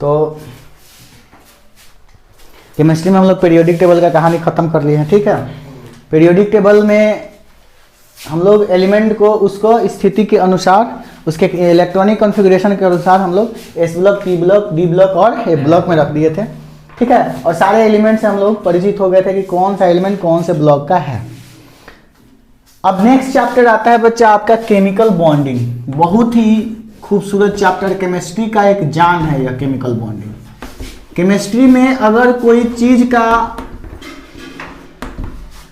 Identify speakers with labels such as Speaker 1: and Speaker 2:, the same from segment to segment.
Speaker 1: तो केमिस्ट्री में हम लोग पीरियोडिक टेबल का कहानी खत्म कर लिए हैं, ठीक है। पीरियोडिक टेबल में हम लोग एलिमेंट को उसको स्थिति के अनुसार उसके इलेक्ट्रॉनिक कॉन्फ़िगरेशन के अनुसार हम लोग S block, P block, D block और ए ब्लॉक में रख दिए थे, ठीक है। और सारे एलिमेंट से हम लोग परिचित हो गए थे कि कौन सा एलिमेंट कौन से ब्लॉक का है। अब नेक्स्ट चैप्टर आता है बच्चा आपका केमिकल बॉन्डिंग। बहुत ही खूबसूरत चैप्टर, केमिस्ट्री का एक जान है यह केमिकल बॉन्डिंग। केमिस्ट्री में अगर कोई चीज का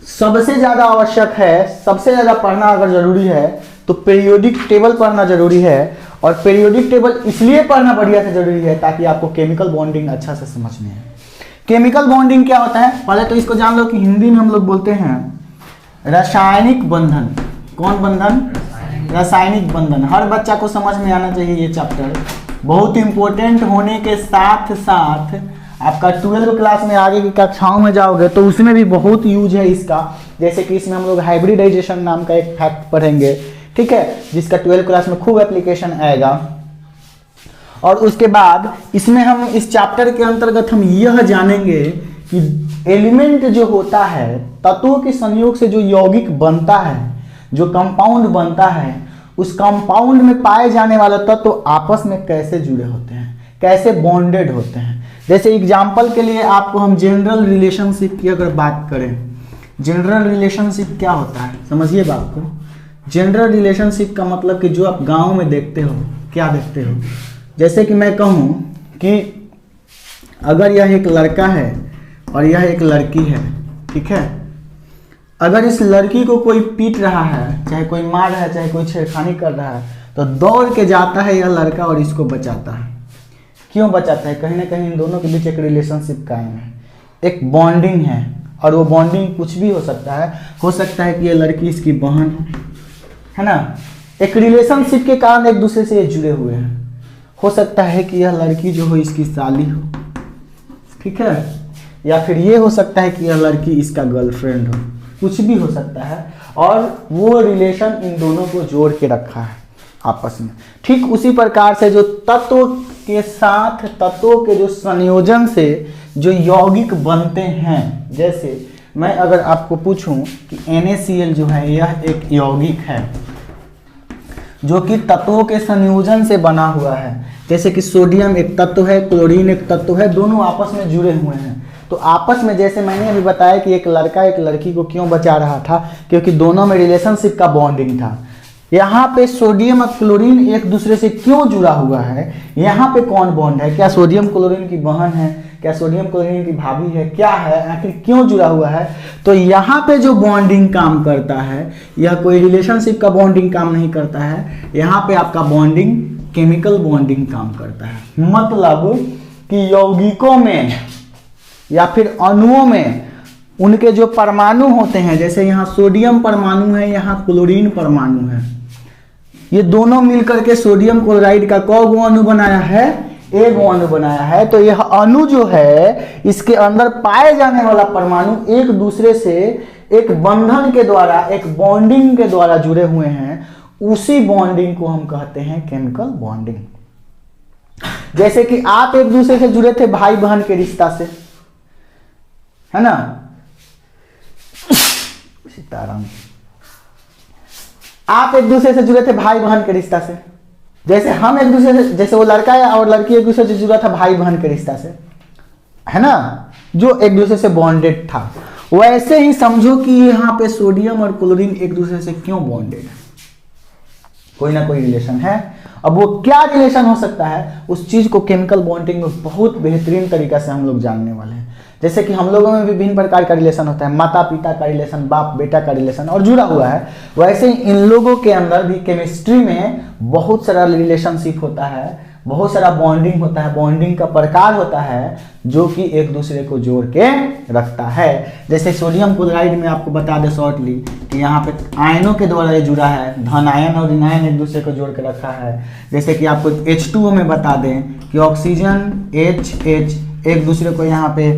Speaker 1: सबसे ज्यादा आवश्यक है, सबसे ज्यादा पढ़ना अगर जरूरी है तो पीरियोडिक टेबल पढ़ना जरूरी है। और पीरियोडिक टेबल इसलिए पढ़ना बढ़िया से जरूरी है ताकि आपको केमिकल बॉन्डिंग अच्छा से समझ में आए। केमिकल बॉन्डिंग क्या होता है, पहले तो इसको जान लो कि हिंदी में हम लोग बोलते हैं रासायनिक बंधन। कौन बंधन? रासायनिक बंधन। हर बच्चा को समझ में आना चाहिए ये चैप्टर, बहुत इंपॉर्टेंट होने के साथ साथ आपका 12वीं क्लास में आगे की कक्षाओं में जाओगे तो उसमें भी बहुत यूज है इसका। जैसे कि इसमें हम लोग हाइब्रिडाइजेशन नाम का एक फैक्ट पढ़ेंगे, ठीक है, जिसका 12वीं क्लास में खूब एप्लीकेशन आएगा। और उसके बाद इसमें हम इस चैप्टर के अंतर्गत हम यह जानेंगे कि एलिमेंट जो होता है, तत्वों के संयोग से जो यौगिक बनता है, जो कंपाउंड बनता है, उस कंपाउंड में पाए जाने वाले तत्व आपस में कैसे जुड़े होते हैं, कैसे बॉन्डेड होते हैं। जैसे एग्जाम्पल के लिए आपको हम जनरल रिलेशनशिप की अगर बात करें, जनरल रिलेशनशिप क्या होता है समझिए बात को। जनरल रिलेशनशिप का मतलब कि जो आप गांव में देखते हो, क्या देखते हो, जैसे कि मैं कहूँ कि अगर यह एक लड़का है और यह एक लड़की है, ठीक है, अगर इस लड़की को कोई पीट रहा है, चाहे कोई मार रहा है, चाहे कोई छेड़खानी कर रहा है, तो दौड़ के जाता है यह लड़का और इसको बचाता है। क्यों बचाता है? कहीं ना कहीं इन दोनों के बीच एक रिलेशनशिप कायम है, एक बॉन्डिंग है। और वो बॉन्डिंग कुछ भी हो सकता है, हो सकता है कि ये लड़की इसकी बहन है ना, एक रिलेशनशिप के कारण एक दूसरे से ये जुड़े हुए हैं। हो सकता है कि यह लड़की जो हो इसकी साली हो, ठीक है, या फिर ये हो सकता है कि यह लड़की इसका गर्लफ्रेंड हो, कुछ भी हो सकता है। और वो रिलेशन इन दोनों को जोड़ के रखा है आपस में। ठीक उसी प्रकार से जो तत्व के साथ तत्वों के जो संयोजन से जो यौगिक बनते हैं, जैसे मैं अगर आपको पूछूं कि NaCl जो है यह एक यौगिक है जो कि तत्वों के संयोजन से बना हुआ है। जैसे कि सोडियम एक तत्व है, क्लोरीन एक तत्व है, दोनों आपस में जुड़े हुए हैं। तो आपस में जैसे मैंने अभी बताया कि एक लड़का एक लड़की को क्यों बचा रहा था, क्योंकि दोनों में रिलेशनशिप का बॉन्डिंग था। यहाँ पे सोडियम और क्लोरीन एक दूसरे से क्यों जुड़ा हुआ है, यहाँ पे कौन बॉन्ड है, क्या सोडियम क्लोरीन की बहन है, क्या सोडियम क्लोरीन की भाभी है, क्या है, आखिर क्यों जुड़ा हुआ है। तो यहाँ पे जो बॉन्डिंग काम करता है यह कोई रिलेशनशिप का बॉन्डिंग काम नहीं करता है, यहाँ पे आपका बॉन्डिंग केमिकल बॉन्डिंग काम करता है। मतलब कि यौगिकों में या फिर अणुओं में उनके जो परमाणु होते हैं, जैसे यहाँ सोडियम परमाणु है, यहाँ क्लोरीन परमाणु है, ये दोनों मिलकर के सोडियम क्लोराइड का कौ अणु बनाया है, एक अणु बनाया है। तो यह अणु जो है इसके अंदर पाए जाने वाला परमाणु एक दूसरे से एक बंधन के द्वारा, एक बॉन्डिंग के द्वारा जुड़े हुए हैं। उसी बॉन्डिंग को हम कहते हैं केमिकल बॉन्डिंग। जैसे कि आप एक दूसरे से जुड़े थे भाई बहन के रिश्ता से, है ना, सीताराम, आप एक दूसरे से जुड़े थे भाई बहन के रिश्ता से। जैसे हम एक दूसरे से, जैसे वो लड़का है और लड़की एक दूसरे से जुड़ा था भाई बहन के रिश्ता से, है ना, जो एक दूसरे से बॉन्डेड था। वैसे ही समझो कि यहाँ पे सोडियम और क्लोरीन एक दूसरे से क्यों बॉन्डेड है, कोई ना कोई रिलेशन है। अब वो क्या रिलेशन हो सकता है, उस चीज को केमिकल बॉन्डिंग में बहुत बेहतरीन तरीका से हम लोग जानने वाले हैं। जैसे कि हम लोगों में विभिन्न प्रकार का रिलेशन होता है, माता पिता का रिलेशन, बाप बेटा का रिलेशन और जुड़ा हुआ है, वैसे ही इन लोगों के अंदर भी केमिस्ट्री में बहुत सारा रिलेशनशिप होता है, बहुत सारा बॉन्डिंग होता है, बॉन्डिंग का प्रकार होता है जो कि एक दूसरे को जोड़ के रखता है। जैसे सोडियम क्लोराइड में आपको बता दें शॉर्टली कि यहाँ पे आयनों के द्वारा ये जुड़ा है, धन आयन और ऋण आयन एक दूसरे को जोड़ के रखा है। जैसे कि आपको H2O में बता दें कि ऑक्सीजन H एक दूसरे को यहाँ पे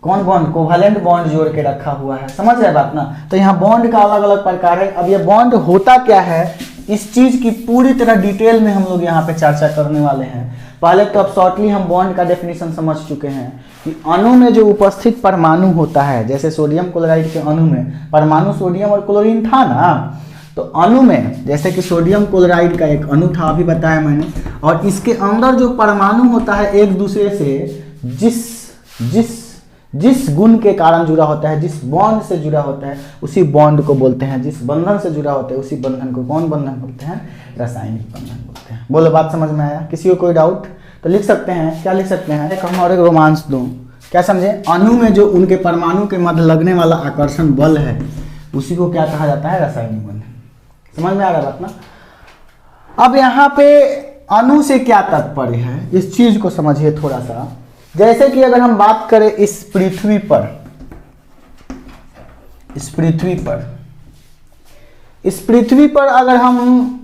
Speaker 1: कौन बॉन्ड, कोवैलेंट बॉन्ड जोड़ के रखा हुआ है। समझ रहे बात ना। तो यहाँ बॉन्ड का अलग अलग प्रकार है। अब ये बॉन्ड होता क्या है इस चीज की पूरी तरह डिटेल में हम लोग यहाँ पे चर्चा करने वाले हैं। पहले तो अब शॉर्टली हम बॉन्ड का डेफिनेशन समझ चुके हैं कि अणु में जो उपस्थित परमाणु होता है, जैसे सोडियम क्लोराइड के अणु में परमाणु सोडियम और क्लोरीन था ना, तो अणु में जैसे कि सोडियम क्लोराइड का एक अणु था, अभी बताया मैंने, और इसके अंदर जो परमाणु होता है एक दूसरे से जिस गुण के कारण जुड़ा होता है, जिस बॉन्ड से जुड़ा होता है, उसी बॉन्ड को बोलते हैं, जिस बंधन से जुड़ा होता है उसी बंधन को कौन बंधन बोलते हैं? रासायनिक बंधन बोलते हैं। बोलो, बात समझ में आया? किसी को कोई डाउट तो लिख सकते हैं। क्या लिख सकते हैं? एक हम और एक रोमांस दूं, क्या समझे? अणु में जो उनके परमाणु के मध्य लगने वाला आकर्षण बल है उसी को क्या कहा जाता है? रासायनिक बंधन। समझ में आ रहा बात ना? अब यहाँ पे अणु से क्या तात्पर्य है, इस चीज को समझिए थोड़ा सा। जैसे कि अगर हम बात करें इस पृथ्वी पर अगर हम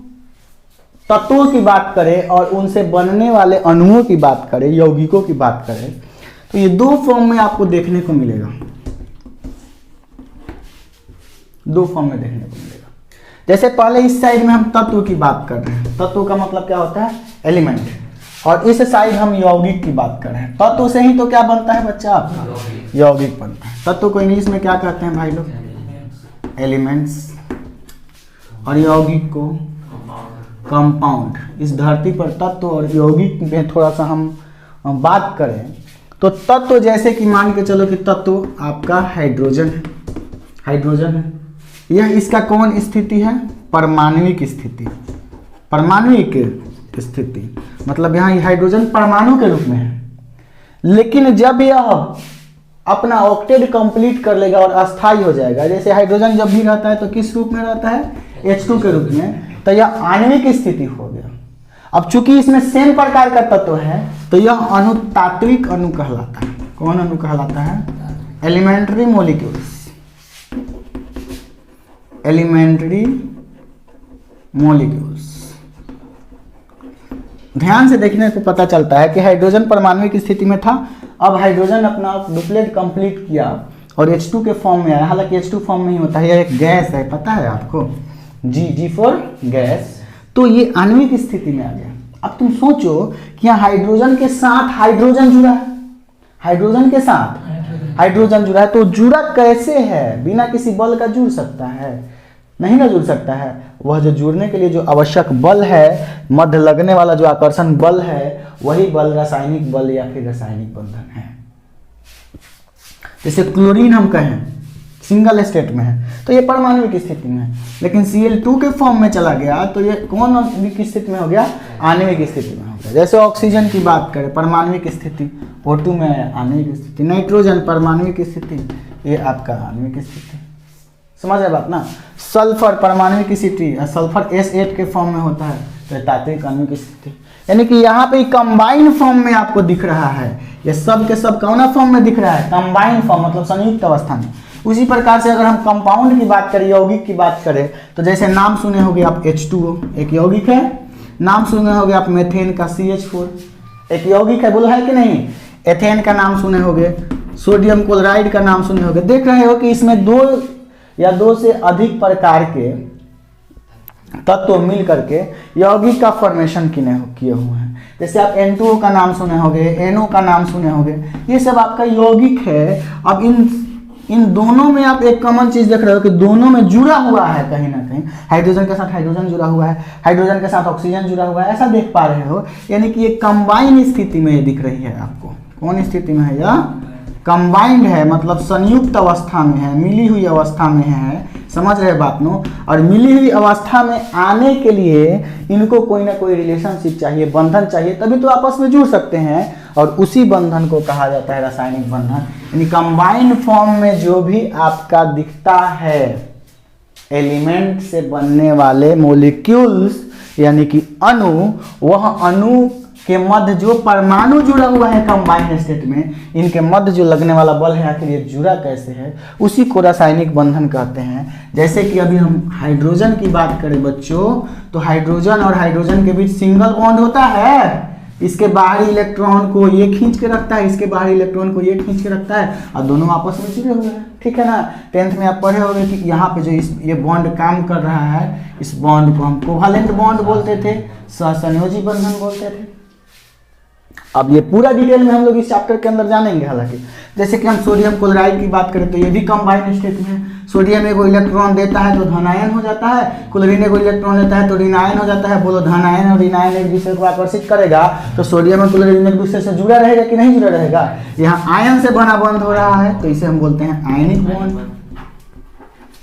Speaker 1: तत्वों की बात करें और उनसे बनने वाले अणुओं की बात करें, यौगिकों की बात करें, तो ये दो फॉर्म में आपको देखने को मिलेगा, दो फॉर्म में देखने को मिलेगा। जैसे पहले इस साइड में हम तत्व की बात कर रहे हैं, तत्व का मतलब क्या होता है? एलिमेंट। और इस साइड हम यौगिक की बात कर रहे हैं। तत्व से ही तो क्या बनता है बच्चा आपका? यौगिक बनता है। तत्व को इंग्लिश में क्या कहते हैं भाई लोग? एलिमेंट्स। और यौगिक को कंपाउंड। इस धरती पर तत्व और यौगिक में थोड़ा सा हम बात करें तो तत्व जैसे कि मान के चलो कि तत्व आपका हाइड्रोजन है। यह इसका कौन स्थिति है? परमाणुविक स्थिति। परमाणुविक स्थिति मतलब यहाँ हाइड्रोजन परमाणु के रूप में है। लेकिन जब यह अपना ऑक्टेट कंप्लीट कर लेगा और अस्थायी हो जाएगा, जैसे हाइड्रोजन जब भी रहता है तो किस रूप में रहता है? H2 के रूप में, तो यह आणविक स्थिति हो गया। अब चूंकि इसमें सेम प्रकार का तत्व है तो यह अणु तात्विक अणु कहलाता है। कौन अणु कहलाता है? Elementary molecules. Elementary molecules. ध्यान से देखने को पता चलता है कि हाइड्रोजन परमाणु की स्थिति में था, अब हाइड्रोजन अपना डुप्लेट कंप्लीट किया और H2 के फॉर्म में आया। हालांकि H2 फॉर्म में ही होता है, यह एक गैस है, पता है आपको? G for gas. तो ये आणविक स्थिति में आ गया। अब तुम सोचो कि यहाँ हाइड्रोजन के साथ हाइड्रोजन जुड़ा है, हाइड्रोजन के साथ हाइड्रोजन जुड़ा है, तो जुड़ा कैसे है? बिना किसी बल का जुड़ सकता है? नहीं ना जुड़ सकता है। वह जो जुड़ने के लिए जो आवश्यक बल है, मध्य लगने वाला जो आकर्षण बल है, वही बल रासायनिक बल या फिर रासायनिक बंधन है। जैसे क्लोरीन हम कहें सिंगल स्टेट में है तो ये परमाणु की स्थिति में है, लेकिन Cl2 के फॉर्म में चला गया तो ये कौन की स्थिति में हो गया? आणविक स्थिति में हो गया। जैसे ऑक्सीजन की बात करें, परमाणु की स्थिति, O2 में आणविक स्थिति, नाइट्रोजन परमाणु की स्थिति, ये आपका आणविक स्थिति। समझ रहे बात ना? सल्फर परमाणु की स्थिति, सल्फर S8 के फॉर्म में होता है तो तात्विक अणु की स्थिति। यानी कि यहाँ पे कंबाइन फॉर्म में आपको दिख रहा है, ये सब के सब कौन फॉर्म में दिख रहा है? कंबाइन फॉर्म, मतलब संयुक्त अवस्था में। उसी प्रकार से अगर हम कंपाउंड की बात करें, यौगिक की बात करें, तो जैसे नाम सुने होंगे आप H2O एक यौगिक है, नाम सुने होंगे आप मेथेन का CH4 एक यौगिक है, बोलो है कि नहीं? एथेन का नाम सुने होंगे, सोडियम क्लोराइड का नाम सुने होंगे। देख रहे हो कि इसमें दो या दो से अधिक प्रकार के तत्व मिल करके यौगिक का फॉर्मेशन किए हुए हैं। जैसे आप N2O का नाम सुने होंगे, NO का नाम सुने होंगे, ये सब आपका यौगिक है। अब इन दोनों में आप एक कॉमन चीज देख रहे हो कि दोनों में जुड़ा हुआ है कहीं ना कहीं। हाइड्रोजन के साथ हाइड्रोजन जुड़ा हुआ है, हाइड्रोजन के साथ ऑक्सीजन जुड़ा हुआ है, ऐसा देख पा रहे हो। यानी कि ये कंबाइन स्थिति में ये दिख रही है आपको। कौन स्थिति में है? यह कंबाइंड है, मतलब संयुक्त अवस्था में है, मिली हुई अवस्था में है। समझ रहे बात नो? और मिली हुई अवस्था में आने के लिए इनको कोई ना कोई रिलेशनशिप चाहिए, बंधन चाहिए, तभी तो आपस में जुड़ सकते हैं। और उसी बंधन को कहा जाता है रासायनिक बंधन। यानी कंबाइंड फॉर्म में जो भी आपका दिखता है एलिमेंट से बनने वाले मॉलिक्यूल्स यानी कि अणु, वह अणु के मध्य जो परमाणु जुड़ा हुआ है कंबाइंड स्टेट में, इनके मध्य जो लगने वाला बल है, आखिर ये जुड़ा कैसे है, उसी को रासायनिक बंधन कहते हैं। जैसे कि अभी हम हाइड्रोजन की बात करें बच्चों, तो हाइड्रोजन और हाइड्रोजन के बीच सिंगल बॉन्ड होता है इसके बाहरी इलेक्ट्रॉन को ये खींच के रखता है, इसके बाहरी इलेक्ट्रॉन को ये खींच के रखता है और दोनों आपस में जुड़े हुए हैं, ठीक है ना। 10th में आप पढ़े होंगे कि यहाँ पे जो ये बॉन्ड काम कर रहा है, इस बॉन्ड को हम कोवालेंट बॉन्ड बोलते थे, सहसंयोजी बंधन बोलते थे। अब ये पूरा डिटेल में हम लोग इस चैप्टर के अंदर जानेंगे। हालांकि जैसे कि हम सोडियम क्लोराइड की बात करें तो ये भी कंबाइंड स्टेट में है। सोडियम एगो इलेक्ट्रॉन देता है तो धनायन हो जाता है, क्लोरीन एगो इलेक्ट्रॉन देता है तो ऋणायन हो जाता है। बोलो धनायन और ऋणायन एक दूसरे को आकर्षित करेगा तो सोडियम और क्लोरीन एक दूसरे से जुड़ा रहेगा कि नहीं जुड़ा रहेगा। यहाँ आयन से बना बंध हो रहा है तो इसे हम बोलते हैं आयनिक बॉन्ड।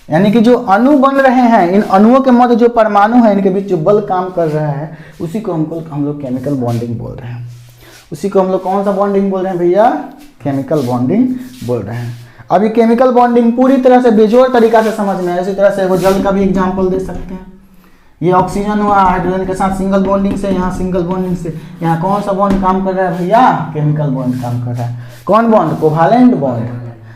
Speaker 1: यानी कि जो अणु बन रहे हैं, इन अणुओं के मध्य जो परमाणु है, इनके बीच जो बल काम कर रहा है, उसी को हम लोग केमिकल बॉन्डिंग बोल रहे हैं। उसी को हम लोग कौन सा बॉन्डिंग बोल रहे हैं भैया? केमिकल बॉन्डिंग बोल रहे हैं। अब ये केमिकल बॉन्डिंग पूरी तरह से बेजोड़ तरीका से समझ में है। इसी तरह से वो जल का भी एग्जांपल दे सकते हैं। ये ऑक्सीजन हुआ हाइड्रोजन के साथ सिंगल बॉन्डिंग से, यहाँ सिंगल बॉन्डिंग से। यहाँ कौन सा बॉन्ड काम कर रहा है भैया? केमिकल बॉन्ड काम कर रहा है। कौन बॉन्ड? Covalent bond.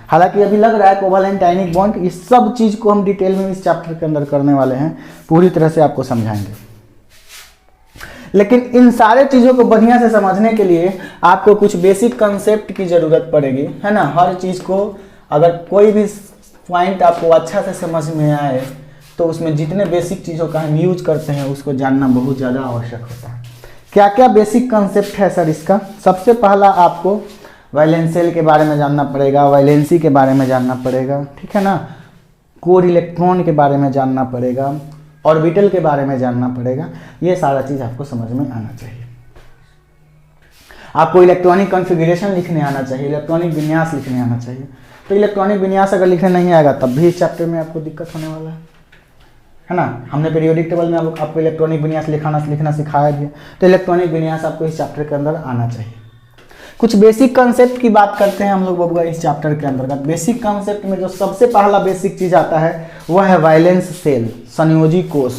Speaker 1: हालांकि अभी लग रहा है कोवालेंट आयनिक बॉन्ड। इस सब चीज को हम डिटेल में इस चैप्टर के अंदर करने वाले हैं, पूरी तरह से आपको समझाएंगे। लेकिन इन सारे चीज़ों को बढ़िया से समझने के लिए आपको कुछ बेसिक कंसेप्ट की ज़रूरत पड़ेगी, है ना। हर चीज़ को अगर कोई भी पॉइंट आपको अच्छा से समझ में आए तो उसमें जितने बेसिक चीज़ों का हम यूज करते हैं उसको जानना बहुत ज़्यादा आवश्यक होता है। क्या क्या बेसिक कंसेप्ट है सर इसका? सबसे पहला आपको वैलेंस शेल के बारे में जानना पड़ेगा, वैलेंसी के बारे में जानना पड़ेगा, ठीक है ना। कोर इलेक्ट्रॉन के बारे में जानना पड़ेगा, ऑर्बिटल के बारे में जानना पड़ेगा। ये सारा चीज़ आपको समझ में आना चाहिए। आपको इलेक्ट्रॉनिक कॉन्फ़िगरेशन लिखने आना चाहिए, इलेक्ट्रॉनिक विन्यास लिखने आना चाहिए। तो इलेक्ट्रॉनिक विन्यास अगर लिखने नहीं आएगा तब भी इस चैप्टर में आपको दिक्कत होने वाला है ना। हमने पीरियोडिक टेबल में आपको इलेक्ट्रॉनिक विन्यास लिखना सिखाया भी है, तो इलेक्ट्रॉनिक विन्यास आपको इस चैप्टर के अंदर आना चाहिए। कुछ बेसिक कंसेप्ट की बात करते हैं हम लोग बबुआ इस चैप्टर के अंतर्गत। बेसिक कंसेप्ट में जो सबसे पहला बेसिक चीज आता है वह है वैलेंस शेल, संयोजी कोष।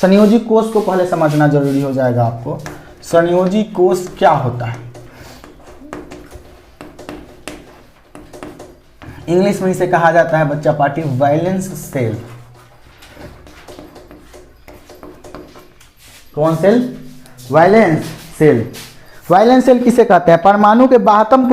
Speaker 1: संयोजी कोष को पहले समझना जरूरी हो जाएगा आपको। संयोजी कोष क्या होता है? इंग्लिश में इसे कहा जाता है बच्चा पार्टी वैलेंस शेल। कौन shell? Valence shell. Valence shell किसे कहते हैं? परमाणु के बाह्यतम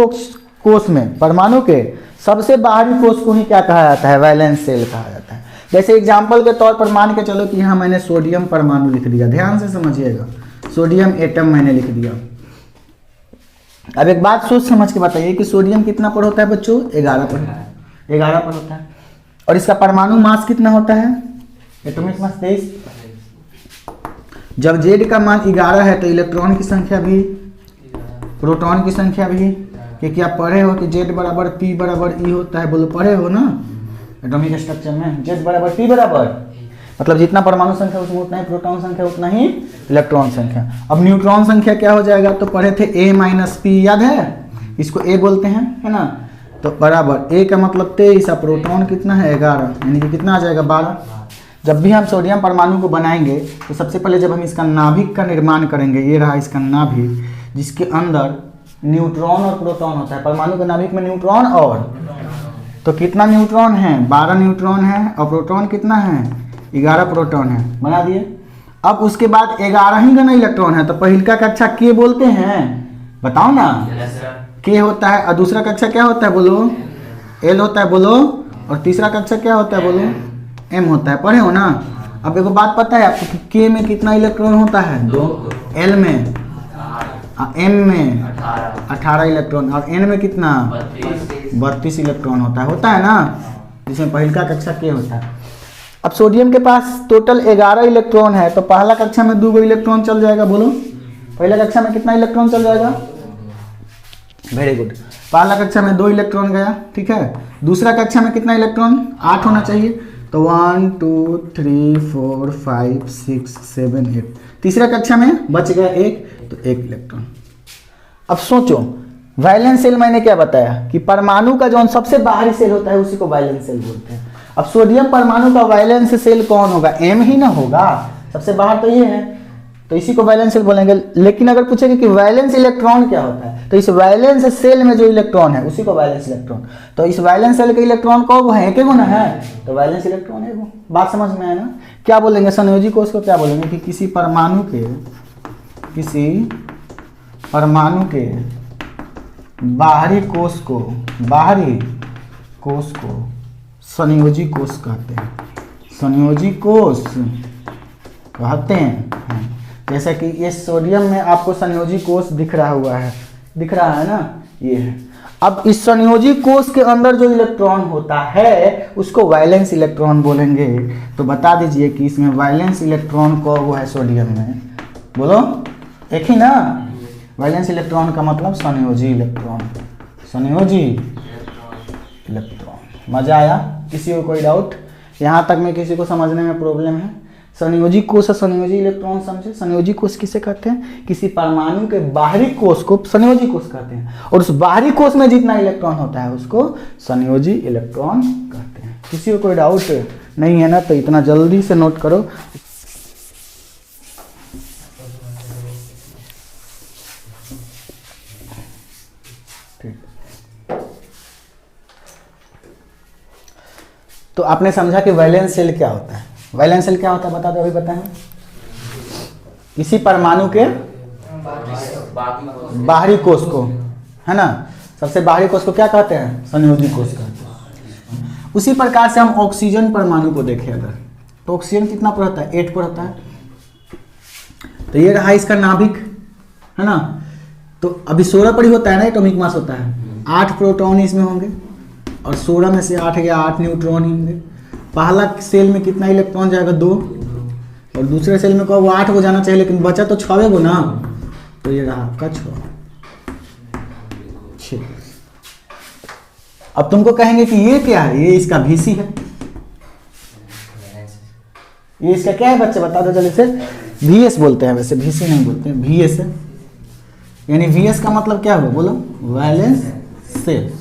Speaker 1: कोष में, परमाणु के सबसे बाहरी कोष को ही क्या कहा जाता है? वैलेंस शेल कहा जाता है। जैसे एग्जांपल के तौर पर मान के चलो कि यहाँ मैंने सोडियम परमाणु लिख दिया, ध्यान से समझिएगा, सोडियम एटम मैंने लिख दिया। अब एक बात सोच समझ के बताइए कि सोडियम कितना पर होता है बच्चों? 11 पर होता है, 11 पर होता है। और इसका परमाणु मास कितना होता है? Atomic mass 23। जब जेड का मान 11 है तो इलेक्ट्रॉन की संख्या भी, प्रोटॉन की संख्या भी, क्योंकि आप पढ़े हो कि जेड बराबर पी बराबर ई होता है। बोलो पढ़े हो ना एटॉमिक स्ट्रक्चर में, जेड बराबर पी बराबर, मतलब जितना परमाणु संख्या उसमें उतना ही प्रोटॉन संख्या उतना ही इलेक्ट्रॉन संख्या। अब न्यूट्रॉन संख्या क्या हो जाएगा? तो पढ़े थे ए माइनस पी, याद है? इसको ए बोलते हैं, है ना। तो बराबर ए का मतलब 23, प्रोटॉन कितना है? 11, यानी कि कितना आ जाएगा? 12। जब भी हम सोडियम परमाणु को बनाएंगे तो सबसे पहले जब हम इसका नाभिक का निर्माण करेंगे, ये रहा इसका नाभिक, जिसके अंदर न्यूट्रॉन और प्रोटॉन होता है। परमाणु के नाभिक में न्यूट्रॉन और, तो कितना न्यूट्रॉन है? 12 न्यूट्रॉन है। और प्रोटॉन कितना है? 11 प्रोटॉन है। बना दिए। अब उसके बाद 11 ही गना इलेक्ट्रॉन है, तो पहिलका कक्षा के बोलते हैं, बताओ ना। के होता है। और दूसरा कक्षा क्या होता है? बोलो एल होता है, बोलो। और तीसरा कक्षा क्या होता है? बोलो एम होता है। पढ़े हो ना। अब एगो बात पता है आपको कि के में कितना इलेक्ट्रॉन होता है? 2। एल में, एम में 18 इलेक्ट्रॉन, और एन में कितना? 32 इलेक्ट्रॉन होता है ना, जिसमें पहिलका कक्षा के होता है। अब सोडियम के पास टोटल 11 इलेक्ट्रॉन है, तो पहला कक्षा में 2 इलेक्ट्रॉन चल जाएगा। बोलो पहला कक्षा में कितना इलेक्ट्रॉन चल जाएगा? Very good. पहला कक्षा में 2 इलेक्ट्रॉन गया, ठीक है। दूसरा कक्षा में कितना इलेक्ट्रॉन? 8 होना चाहिए। तो 1 2 3 4 5 6 7 8। तीसरा कक्षा में बच गया 1, तो 1 इलेक्ट्रॉन। अब सोचो, वैलेंस शेल मैंने क्या बताया कि परमाणु का जो सबसे बाहरी सेल होता है उसी को वैलेंस शेल बोलते हैं। अब सोडियम परमाणु का वैलेंस शेल कौन होगा? एम ही ना होगा, सबसे बाहर तो ये है, तो इसी को वैलेंस शेल बोलेंगे। लेकिन अगर पूछेंगे कि वैलेंस इलेक्ट्रॉन क्या होता है, तो इस वैलेंस शेल में जो इलेक्ट्रॉन है उसी को वैलेंस इलेक्ट्रॉन। तो इस वैलेंस शेल के इलेक्ट्रॉन को है एक ना है, तो वैलेंस इलेक्ट्रॉन है वो। बात समझ में आया ना? क्या बोलेंगे संयोजी कोष को? क्या बोलेंगे कि किसी परमाणु के बाहरी कोष को संयोजी कोष कहते हैं। संयोजी कोष कहते हैं। जैसे कि ये सोडियम में आपको संयोजी कोष दिख रहा है ना, ये है। अब इस संयोजी कोष के अंदर जो इलेक्ट्रॉन होता है उसको वैलेंस इलेक्ट्रॉन बोलेंगे। तो बता दीजिए कि इसमें वैलेंस इलेक्ट्रॉन को वो है सोडियम में, बोलो एक ही ना। वैलेंस इलेक्ट्रॉन का मतलब संयोजी इलेक्ट्रॉन, संयोजी इलेक्ट्रॉन। मजा आया? किसी को कोई डाउट? यहाँ तक में किसी को समझने में प्रॉब्लम है? संयोजी कोष और संयोजी इलेक्ट्रॉन समझे। संयोजी कोष किसे कहते हैं? किसी परमाणु के बाहरी कोष को संयोजी कोष कहते हैं, और उस बाहरी कोष में जितना इलेक्ट्रॉन होता है उसको संयोजी इलेक्ट्रॉन कहते हैं। किसी को कोई डाउट नहीं है ना? तो इतना जल्दी से नोट करो। तो आपने समझा कि वैलेंस शेल क्या होता है। वैलेंस शेल क्या होता है बता दो, अभी बताएं। किसी परमाणु के बाहरी कोष को, है ना, सबसे बाहरी कोष को क्या कहते हैं? संयोजी कोष कहते हैं। उसी प्रकार से हम ऑक्सीजन परमाणु को देखें अगर, तो ऑक्सीजन कितना पर होता है? 8 पर होता है। तो ये रहा इसका नाभिक, है ना। तो अभी 16 पर ही होता है ना, एटॉमिक मास होता है। 8 प्रोटॉन इसमें होंगे और 16 में से 8 गया 8 न्यूट्रॉन ही होंगे। पहला सेल में कितना इलेक्ट्रॉन जाएगा? 2। और दूसरे सेल में वो 8 को जाना चाहिए, लेकिन बचा तो 6 को ना। तो ये रहा आपका 6। अब तुमको कहेंगे कि ये क्या है? ये इसका VC है। ये इसका क्या है बच्चे बता दो जल्दी से। VS बोलते हैं, वैसे VC नहीं बोलते हैं, VS है। यानी VS का मतलब क्या हुआ बोलो? Valence shell.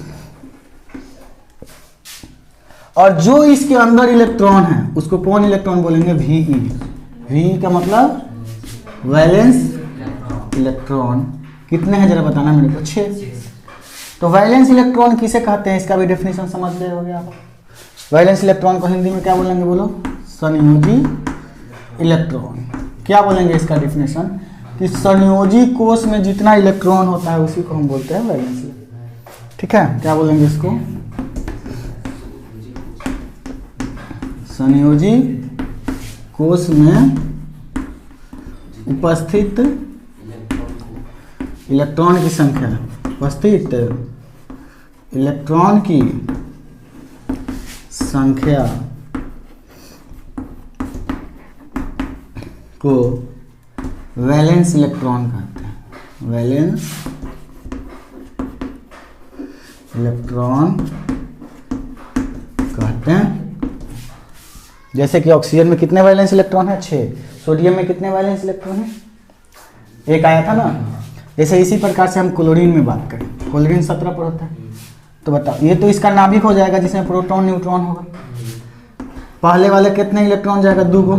Speaker 1: और जो इसके अंदर इलेक्ट्रॉन है उसको कौन इलेक्ट्रॉन बोलेंगे? VE। VE का मतलब वैलेंस इलेक्ट्रॉन। कितने हैं जरा बताना मेरे को? 6। तो वैलेंस इलेक्ट्रॉन किसे कहते हैं इसका भी डेफिनेशन समझ गए होगे आप। वैलेंस इलेक्ट्रॉन को हिंदी में क्या बोलेंगे बोलो? संयोजी इलेक्ट्रॉन। क्या बोलेंगे इसका डेफिनेशन? कि संयोजी कोष में जितना इलेक्ट्रॉन होता है उसी को हम बोलते हैं वैलेंस। ठीक है, क्या बोलेंगे इसको? संयोजी कोष में उपस्थित इलेक्ट्रॉन की संख्या, उपस्थित इलेक्ट्रॉन की संख्या को वैलेंस इलेक्ट्रॉन कहते हैं। वैलेंस इलेक्ट्रॉन कहते हैं। जैसे कि ऑक्सीजन में कितने वैलेंस इलेक्ट्रॉन है? 6। सोडियम में कितने वैलेंस इलेक्ट्रॉन है? 1 आया था ना। जैसे इसी प्रकार से हम क्लोरीन में बात करें, क्लोरीन 17 पर होता है। तो बताओ, ये तो इसका नाभिक हो जाएगा जिसमें प्रोटॉन न्यूट्रॉन होगा। पहले वाले कितने इलेक्ट्रॉन जाएगा? 2 को।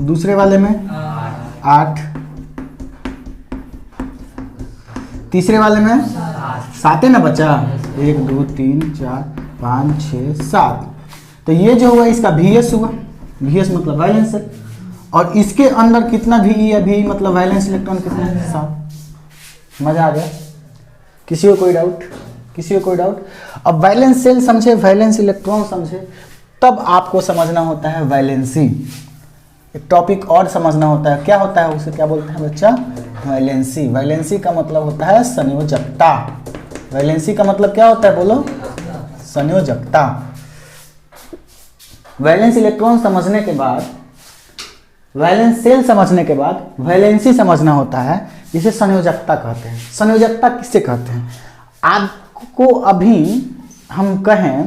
Speaker 1: दूसरे वाले में 8। तीसरे वाले में 7 है ना बच्चा। 1 2 3 4 5 6 7। तो ये जो हुआ इसका VS हुआ। VS मतलब वैलेंस है। और इसके अंदर कितना VE है? VE मतलब वैलेंस इलेक्ट्रॉन कितना है? 7। मजा आ गया? किसी को कोई डाउट? किसी को कोई डाउट? अब वैलेंस शेल समझे, वैलेंस इलेक्ट्रॉन समझे, तब आपको समझना होता है वैलेंसी। एक टॉपिक और समझना होता है, क्या होता है उसे क्या बोलते हैं बच्चा? वैलेंसी। वैलेंसी का मतलब होता है संयोजकता। वैलेंसी का मतलब क्या होता है बोलो? संयोजकता। वैलेंस इलेक्ट्रॉन समझने के बाद, वैलेंस शेल समझने के बाद वैलेंसी समझना होता है, जिसे संयोजकता कहते हैं। संयोजकता किससे कहते हैं? आपको अभी हम कहें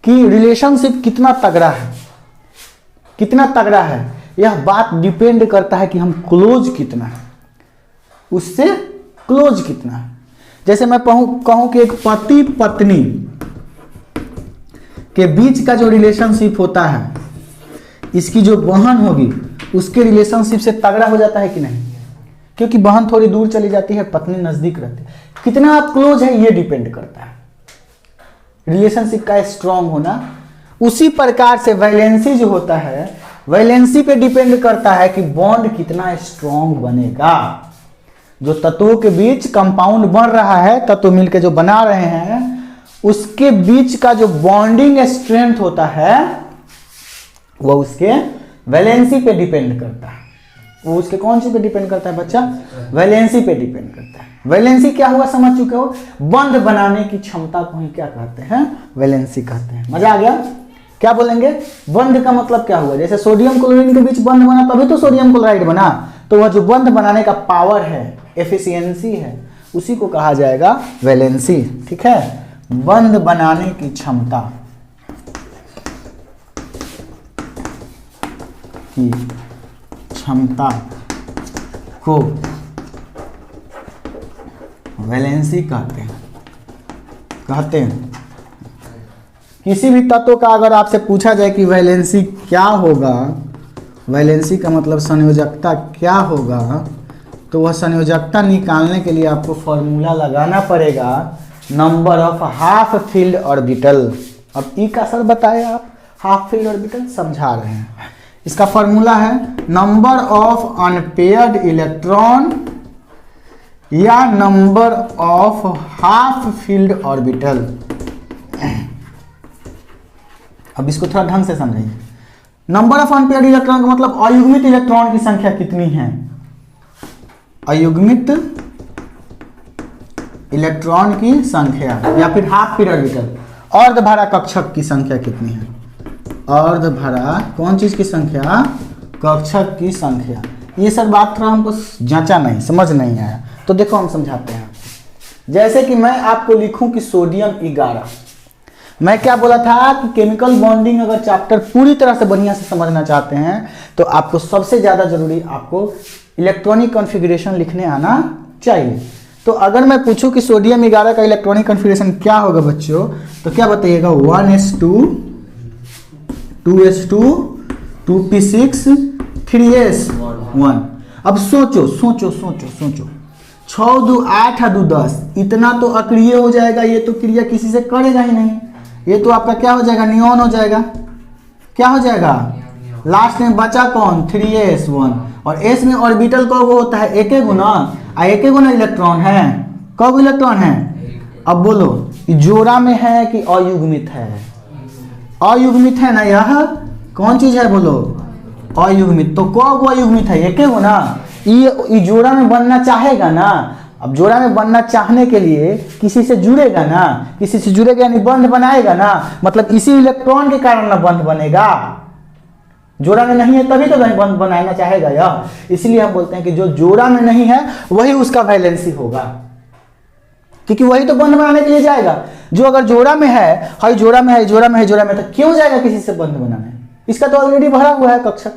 Speaker 1: कि रिलेशनशिप कितना तगड़ा है, कितना तगड़ा है, यह बात डिपेंड करता है कि हम क्लोज कितना है, उससे क्लोज कितना है। जैसे मैं कहूं कि एक पति पत्नी के बीच का जो रिलेशनशिप होता है, इसकी जो बहन होगी उसके रिलेशनशिप से तगड़ा हो जाता है कि नहीं? क्योंकि बहन थोड़ी दूर चली जाती है, पत्नी नजदीक रहती है। कितना आप क्लोज है ये डिपेंड करता है रिलेशनशिप का स्ट्रांग होना। उसी प्रकार से वैलेंसी जो होता है, वैलेंसी पे डिपेंड करता है कि बॉन्ड कितना स्ट्रांग बनेगा। जो तत्वों के बीच कंपाउंड बन रहा है, तत्व मिलके जो बना रहे हैं, उसके बीच का जो बॉन्डिंग स्ट्रेंथ होता है वो उसके वैलेंसी पे डिपेंड करता है। वो उसके कौन सी पे डिपेंड करता है बच्चा? वैलेंसी पे डिपेंड करता है। वैलेंसी क्या हुआ समझ चुके हो? बंध बनाने की क्षमता को ही क्या कहते हैं? वैलेंसी कहते हैं। मजा आ गया? क्या बोलेंगे? बंध का मतलब क्या हुआ? जैसे सोडियम क्लोरीन के बीच बंध बना तभी तो सोडियम क्लोराइड बना, तो वह जो बंध बनाने का पावर है, एफिशिएंसी है, उसी को कहा जाएगा वैलेंसी। ठीक है, बंध बनाने की क्षमता को वैलेंसी कहते हैं। किसी भी तत्व का अगर आपसे पूछा जाए कि वैलेंसी क्या होगा, वैलेंसी का मतलब संयोजकता क्या होगा, तो वह संयोजकता निकालने के लिए आपको फॉर्मूला लगाना पड़ेगा number of half filled orbital. अब ई का सर बताए आप, हाफ फील्ड ऑर्बिटल समझा रहे हैं। इसका फॉर्मूला है नंबर ऑफ अनपेयर्ड इलेक्ट्रॉन या number of half filled orbital. अब इसको थोड़ा ढंग से समझिए। नंबर ऑफ अनपेयर्ड इलेक्ट्रॉन का मतलब अयुग्मित इलेक्ट्रॉन की संख्या कितनी है, अयुग्मित इलेक्ट्रॉन की संख्या, या फिर हाफ फील्ड ऑर्बिटल अर्धभारा कक्षक की संख्या कितनी है। अर्धभारा कौन चीज की संख्या? कक्षक की संख्या। ये सब बात थोड़ा हमको जांचा नहीं, समझ नहीं आया, तो देखो हम समझाते हैं। जैसे कि मैं आपको लिखूं कि सोडियम 11, मैं क्या बोला था कि केमिकल बॉन्डिंग अगर चैप्टर पूरी तरह से बढ़िया से समझना चाहते हैं तो आपको सबसे ज्यादा जरूरी आपको इलेक्ट्रॉनिक कॉन्फ़िगरेशन लिखने आना चाहिए। तो अगर मैं पूछूं कि सोडियम 11 का इलेक्ट्रॉनिक कॉन्फ़िगरेशन क्या होगा बच्चों, तो क्या बताइएगा? 1s2 2s2 2p6 3s1। अब सोचो 6 2 8 2 10, इतना तो अक्रिय हो जाएगा, ये तो क्रिया किसी से करेगा ही नहीं। ये तो आपका क्या हो जाएगा? नियॉन हो जाएगा। क्या हो जाएगा? लास्ट में बचा कौन? 3s1। और s में ऑर्बिटल कब होता है? एक गुना, एक गुना इलेक्ट्रॉन है। कब इलेक्ट्रॉन है? अब बोलो जोड़ा में है कि अयुग्मित है? अयुग्मित है ना, यह कौन चीज है बोलो? अयुग्मित। तो कब अयुग्मित है? एक गुना। ये जोड़ा में बनना चाहेगा ना, अब जोड़ा में बनना चाहने के लिए किसी से जुड़ेगा ना, किसी से जुड़ेगा यानी बंध बनाएगा ना, मतलब इसी इलेक्ट्रॉन के कारण ना बंध बनेगा। जोड़ा में नहीं है तभी तो बंध बनाना चाहेगा यह, इसलिए हम बोलते हैं कि जो जोड़ा में नहीं है वही उसका वैलेंसी होगा, क्योंकि वही तो बंध बनाने के लिए जाएगा। जो अगर जोड़ा में है, हाई जोड़ा में है, जोड़ा में है, जोड़ा में, तो क्यों जाएगा किसी से बंध बनाने? इसका तो ऑलरेडी भरा हुआ है कक्षक,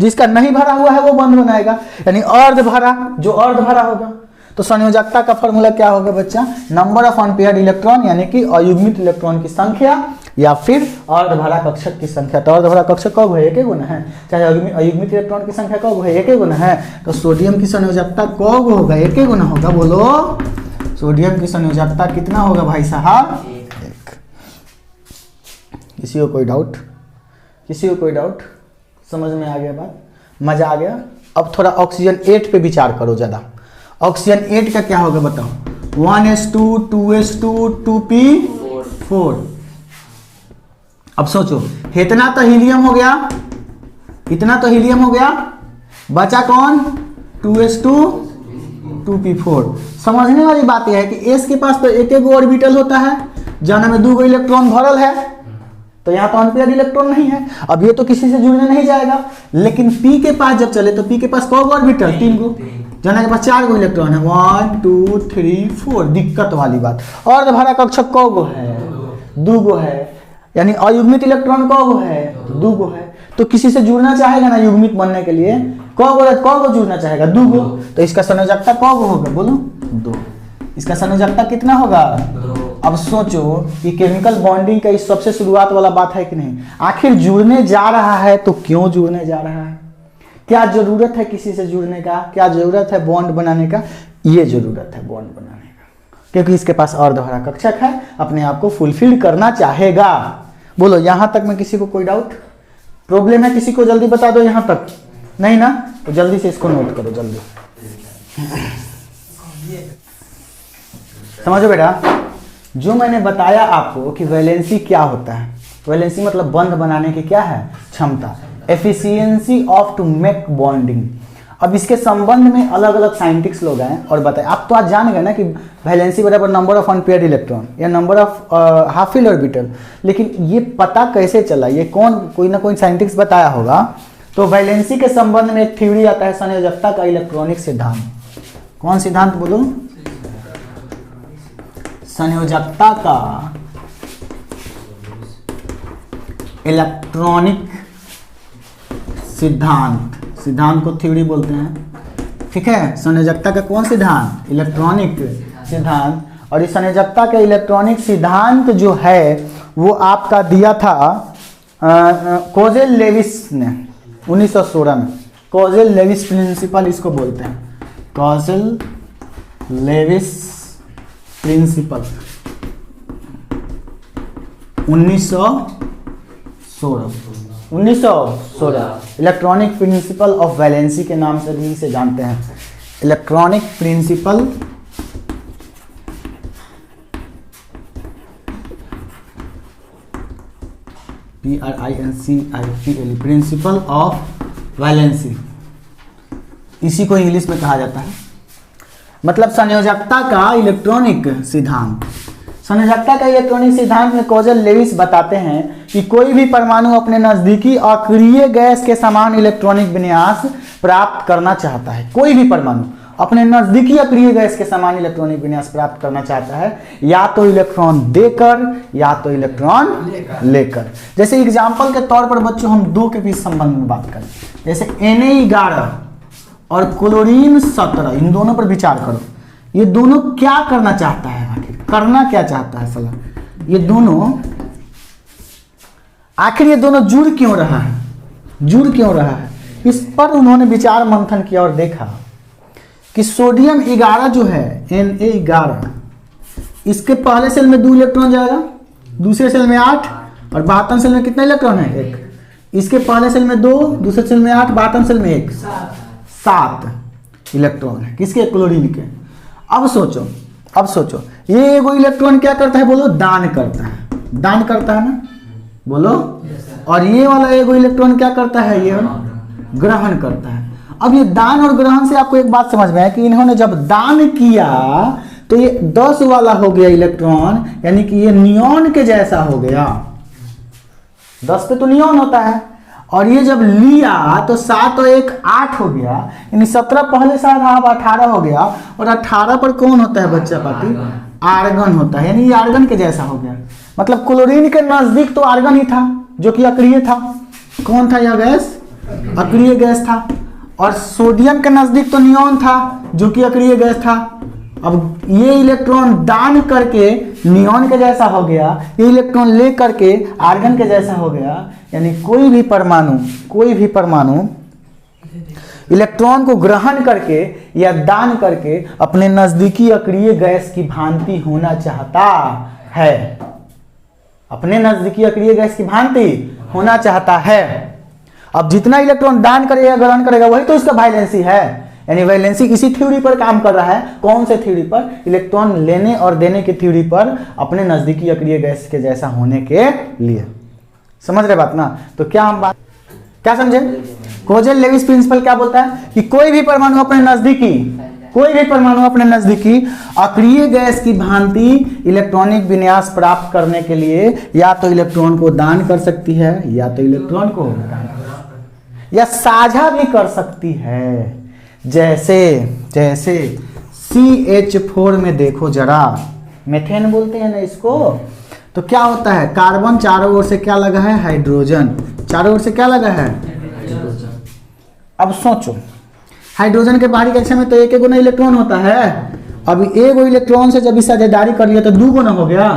Speaker 1: जिसका नहीं भरा हुआ है वो बंध बनाएगा, यानी अर्ध भरा, जो अर्ध भरा होगा। तो संयोजकता का फॉर्मूला क्या होगा बच्चा? नंबर ऑफ अनपेयर्ड इलेक्ट्रॉन यानी कि अयुग्मित इलेक्ट्रॉन की संख्या या फिर अर्धभरा कक्षक की संख्या। तो अर्धभरा कक्षक कब है? एक गुना है। चाहे अयुग्मित इलेक्ट्रॉन की संख्या कब है? एक गुना है। तो सोडियम की संयोजकता कब होगा? एक गुना होगा। बोलो सोडियम की संयोजकता कितना होगा भाई साहब? एक। किसी को कोई डाउट? किसी को कोई डाउट? समझ में आ गया बात? मजा आ गया? अब थोड़ा ऑक्सीजन 8 पे विचार करो ज्यादा। ऑक्सीजन 8 का क्या होगा बताओ? 1s2 2s2 2p4। अब सोचो, इतना तो हीलियम हो गया, इतना तो हीलियम हो गया, बचा कौन? 2s2 2p4। समझने वाली बात यह है कि s के पास तो एक गो ऑर्बिटल होता है, जाने में 2 गो इलेक्ट्रॉन भरल है, तो यहाँ तो अनपेयर्ड इलेक्ट्रॉन नहीं है। अब ये तो किसी से जुड़ने नहीं जाएगा, लेकिन p के पास जब चले तो p के पास कौ गो ऑर्बिटल? 3 गो, जाने के पास 4 गो इलेक्ट्रॉन है, 1 2 3 4। दिक्कत वाली बात। अर्धभरा कक्षक कौ गो है? 2 गो है, यानी अयुग्मित इलेक्ट्रॉन कौ गो है? 2 गो है। तो किसी से जुड़ना चाहेगा ना युग्मित बनने के लिए, कौ गो जुड़ना चाहेगा? 2 गो। तो इसका संयोजकता कौ गो होगा? बोलो 2। इसका संयोजकता कितना होगा? 2। अब सोचो कि केमिकल बॉन्डिंग का इस सबसे शुरुआत वाला बात है कि नहीं? आखिर जुड़ने जा रहा है तो क्यों जुड़ने जा रहा है? क्या जरूरत है किसी से जुड़ने का? क्या जरूरत है बॉन्ड बनाने का? ये जरूरत है बॉन्ड बनाने का, क्योंकि इसके पास अर्धभरा कक्षक है, अपने आप को फुलफिल करना चाहेगा। बोलो यहां तक में किसी को कोई डाउट, प्रॉब्लम है किसी को? जल्दी बता दो। यहां तक नहीं ना? तो जल्दी से इसको नोट करो जल्दी। समझो बेटा, जो मैंने बताया आपको कि वैलेंसी क्या होता है, वैलेंसी मतलब बंध बनाने की क्या है क्षमता, efficiency of to make bonding. अब इसके संबंध में अलग अलग साइंटिस्ट लोग हैं और बताए, आप तो आज जान गए ना कि वैलेंसी बराबर नंबर ऑफ अनपेयर्ड इलेक्ट्रॉन या number of half filled orbital, लेकिन ये पता कैसे चला, ये कोई ना कोई साइंटिस्ट बताया होगा। तो वैलेंसी के संबंध में एक थ्योरी आता है संयोजकता का इलेक्ट्रॉनिक सिद्धांत। कौन सिद्धांत बोलो? संयोजकता का इलेक्ट्रॉनिक सिद्धांत, सिद्धांत को थ्योरी बोलते हैं, ठीक है। संयोजकता का कौन सिद्धांत? इलेक्ट्रॉनिक सिद्धांत। और इस संयोजकता के इलेक्ट्रॉनिक सिद्धांत जो है वो आपका दिया था कोजेल लेविस ने 1916 में। कोजेल लेविस प्रिंसिपल इसको बोलते हैं, Kossel Lewis principle 1916 electronic principle of valency के नाम से भी इसे जानते हैं। Electronic principle PRINCIPL principle of valency, इसी को इंग्लिश में कहा जाता है। मतलब संयोजकता का इलेक्ट्रॉनिक सिद्धांत। संयोजकता का इलेक्ट्रॉनिक सिद्धांत में कोजेल लेविस बताते हैं कि कोई भी परमाणु अपने नजदीकी अक्रिय गैस के समान इलेक्ट्रॉनिक विन्यास प्राप्त करना चाहता है। कोई भी परमाणु अपने नजदीकी अक्रिय गैस के समान इलेक्ट्रॉनिक विन्यास प्राप्त करना चाहता है, या तो इलेक्ट्रॉन देकर या तो इलेक्ट्रॉन लेकर। जैसे एग्जाम्पल के तौर पर बच्चों हम दो के बीच संबंध में बात करें, जैसे Na11 और क्लोरीन 17, इन दोनों पर विचार करो। ये दोनों क्या करना चाहता है, आखिर करना क्या चाहता है साला? ये दोनों आखिर ये दोनों जुड़ क्यों रहा है, जुड़ क्यों रहा है? इस पर उन्होंने विचार मंथन किया और देखा कि सोडियम 11 जो है Na11, इसके पहले सेल में 2 इलेक्ट्रॉन जाएगा, दूसरे सेल में 8, और बातन सेल में कितना इलेक्ट्रॉन है? 1। इसके पहले सेल में 2, दूसरे सेल में 8, बातन सेल में 1, 7 इलेक्ट्रॉन है किसके? क्लोरीन के। अब सोचो ये एगो इलेक्ट्रॉन क्या करता है बोलो? दान करता है, दान करता है ना, बोलो। और ये वाला एगो इलेक्ट्रॉन क्या करता है? ये ग्रहण करता है। अब ये दान और ग्रहण से आपको एक बात समझ में है कि इन्होंने जब दान किया तो ये 10 वाला हो गया इलेक्ट्रॉन, यानी कि ये नियॉन के जैसा हो गया। 10 पे तो नियॉन होता है, और ये जब लिया तो 7 और 1 8 हो गया, यानी 17 पहले साथ आप 18 हो गया, और 18 पर कौन होता है बच्चा पार्टी? आर्गन होता है, यानी ये आर्गन के जैसा हो गया। मतलब क्लोरीन के नजदीक तो आर्गन ही था जो कि अक्रिय था। कौन था यह गैस? अक्रिय गैस था। और सोडियम के नजदीक तो नियॉन था जो कि अक्रिय गैस था। अब ये इलेक्ट्रॉन दान करके नियॉन के जैसा हो गया, ये इलेक्ट्रॉन ले करके आर्गन के जैसा हो गया। यानी कोई भी परमाणु इलेक्ट्रॉन को ग्रहण करके या दान करके अपने नजदीकी अक्रिय गैस की भांति होना चाहता है, अपने नजदीकी अक्रिय गैस की भांति होना चाहता है। अब जितना इलेक्ट्रॉन दान करेगा ग्रहण करेगा वही तो इसका वैलेंसी है। यानी वैलेंसी इसी थ्योरी पर काम कर रहा है। कौन से थ्योरी पर? इलेक्ट्रॉन लेने और देने की थ्योरी पर, अपने नजदीकी अक्रिय गैस के जैसा होने के लिए। समझ रहे बात ना? तो क्या हम बात क्या समझे? कोजेल लेविस प्रिंसिपल क्या बोलता है कि कोई भी परमाणु अपने नजदीकी अक्रिय गैस की भांति इलेक्ट्रॉनिक विन्यास प्राप्त करने के लिए या तो इलेक्ट्रॉन को दान कर सकती है या तो इलेक्ट्रॉन को या साझा भी कर सकती है। जैसे CH4 में देखो जरा, मेथेन बोलते हैं ना इसको। तो क्या होता है? कार्बन चारों ओर से क्या लगा है? हाइड्रोजन। चारों ओर से क्या लगा है? हाइड्रोजन। अब सोचो, हाइड्रोजन के बाहरी कक्षा में तो एक गुना इलेक्ट्रॉन होता है। अब एक इलेक्ट्रॉन से जब इस साझेदारी कर लिया तो 2 गुना हो गया,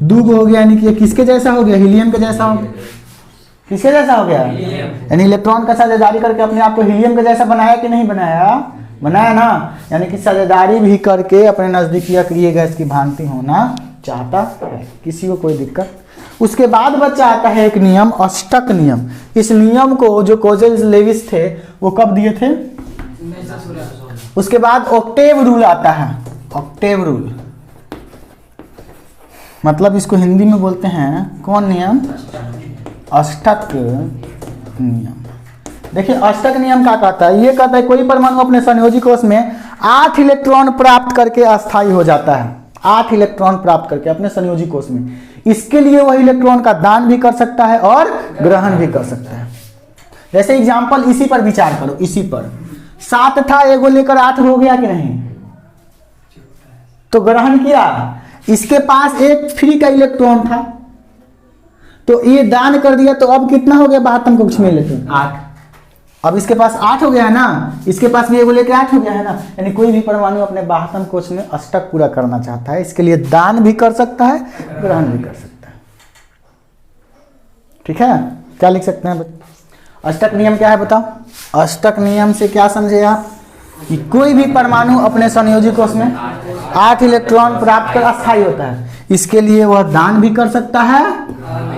Speaker 1: 2 हो गया, यानी कि ये किसके जैसा हो गया? हीलियम के जैसा हो गया। किसके जैसा हो गया? यानी इलेक्ट्रॉन का साझेदारी करके अपने आप को हीलियम के जैसा बनाया कि नहीं बनाया? बनाया ना। यानी कि साझेदारी भी करके अपने नजदीकी अक्रिय गैस की भांति होना चाहता है। किसी को कोई दिक्कत? उसके बाद बच्चा आता है एक नियम, अष्टक नियम। इस नियम को जो कोजेल लेविस थे वो कब दिए थे? उसके बाद ऑक्टेव रूल आता है। ऑक्टेव रूल मतलब इसको हिंदी में बोलते हैं कौन नियम? अष्टक नियम। देखिए अष्टक नियम क्या कहता है? ये कहता है कोई परमाणु अपने संयोजी कोष में 8 इलेक्ट्रॉन प्राप्त करके अस्थायी हो जाता है। 8 इलेक्ट्रॉन प्राप्त करके अपने संयोजी कोष में, इसके लिए वह इलेक्ट्रॉन का दान भी कर सकता है और ग्रहण भी कर सकता है। जैसे एग्जाम्पल इसी पर विचार करो, इसी पर 7 था, एगो लेकर 8 हो गया कि नहीं? तो ग्रहण किया, इसके पास एक फ्री का इलेक्ट्रॉन था तो ये दान कर दिया, तो अब कितना हो गया? 72 को कुछ में लेते 8। अब इसके पास 8 हो गया है ना, इसके पास भी एगो लेके 8 हो गया है ना। यानी कोई भी परमाणु अपने 72 कोष में अष्टक पूरा करना चाहता है, इसके लिए दान भी कर सकता है, ग्रहण भी कर सकता है। ठीक है, क्या लिख सकते हैं? अष्टक नियम क्या है बताओ? अष्टक नियम से क्या समझे आप? कि कोई भी परमाणु अपने संयोजी कोष में 8 इलेक्ट्रॉन प्राप्त कर अस्थायी होता है, इसके लिए वह दान भी कर सकता है,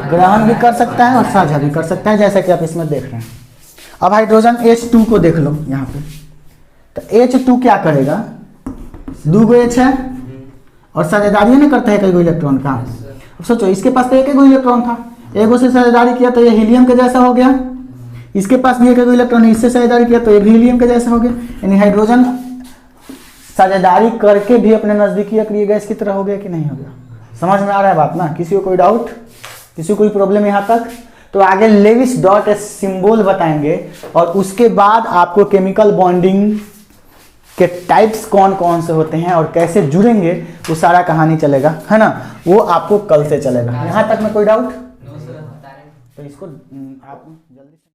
Speaker 1: ग्रहण भी कर सकता है और साझा भी कर सकता है, जैसा कि आप इसमें देख रहे हैं। अब हाइड्रोजन H2 को देख लो यहाँ पे, तो H2 क्या करेगा? 2 H है और साझेदारी नहीं करता है कई इलेक्ट्रॉन का। अब सोचो इसके पास तो एक इलेक्ट्रॉन था, एगो से साझेदारी किया तो ये हीलियम के जैसा हो गया, इसके पास भी एक इलेक्ट्रॉन है, इससे साझेदारी किया तो ये भी हीलियम के जैसा हो गया। यानी हाइड्रोजन साझेदारी करके भी अपने नजदीकी अक्रिय गैस की तरह हो गया कि नहीं हो गया? समझ में आ रहा है बात ना? किसी को कोई डाउट, किसी को कोई प्रॉब्लम यहाँ तक? तो आगे लेविस डॉट सिंबल बताएंगे और उसके बाद आपको केमिकल बॉन्डिंग के टाइप्स कौन कौन से होते हैं और कैसे जुड़ेंगे वो सारा कहानी चलेगा, है ना? वो आपको कल से चलेगा। यहाँ तक में कोई डाउट? तो इसको आप जल्दी